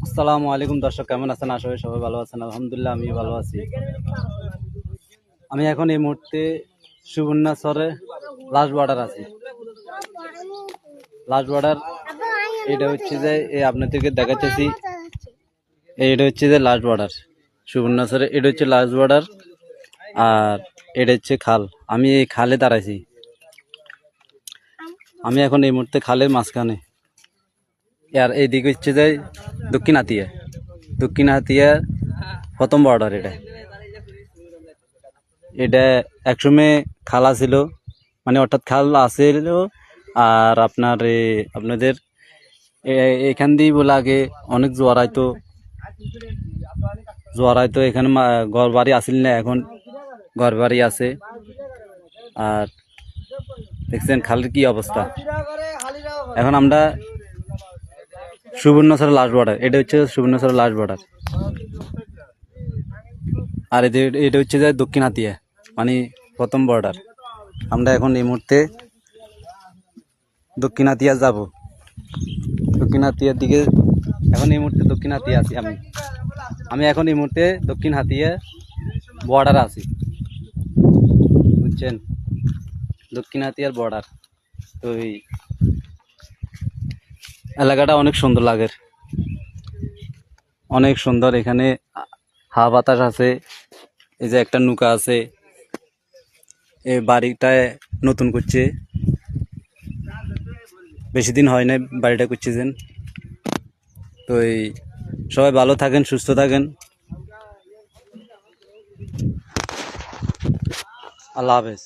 আসসালামু আলাইকুম দর্শক, কেমন আছেন? আশা করি সবাই ভালো আছেন। আলহামদুলিল্লাহ আমি ভালো আছি। আমি এখন এই মুহূর্তে সুবর্ণচরে লাস্ট বর্ডার আছি। লাস্ট বর্ডার এটা হচ্ছে যে আপনাদেরকে দেখাচ্ছি, এটা হচ্ছে যে লাস্ট বর্ডার সুবর্ণচরে। এটা হচ্ছে লাস্ট বর্ডার, আর এটা হচ্ছে খাল। আমি এই খালে দাঁড়াইছি। আমি এখন এই মুহূর্তে খালের মাঝখানে। আর এইদিকে হচ্ছে যে দক্ষিণ হাতিয়া। দক্ষিণ হাতিয়ার প্রথম বর্ডার এটা। এটা একসময় খালা ছিল, মানে অর্থাৎ খাল আছিল। আর আপনাদের এখান দিয়ে বলে আগে অনেক জোয়ার আইতো এখানে ঘর বাড়ি আসিল না, এখন ঘর বাড়ি আছে। আর দেখছেন খালের কি অবস্থা। এখন আমরা সুবর্ণচরের লাস্ট বর্ডার, এটা হচ্ছে সুবর্ণচরের লাস্ট বর্ডার। আর এটা হচ্ছে যে দক্ষিণ হাতিয়া, মানে প্রথম বর্ডার। আমরা এখন এই মুহূর্তে দক্ষিণ হাতিয়া যাব। দক্ষিণ হাতিয়ার দিকে এখন এই মুহূর্তে দক্ষিণ হাতিয়া আছি আমি। আমি এখন এই মুহূর্তে দক্ষিণ হাতিয়া বর্ডারে আছি, বুঝছেন? দক্ষিণ হাতিয়ার বর্ডার। তো এই এলাকাটা অনেক সুন্দর লাগে, অনেক সুন্দর। এখানে হাওয়া বাতাস আছে। এই যে একটা নৌকা আছে, এই বাড়িটায় নতুন করছে, বেশি দিন হয় না বাড়িটা করছেন। তো এই সবাই ভালো থাকেন, সুস্থ থাকেন। আল্লাহ হাফেজ।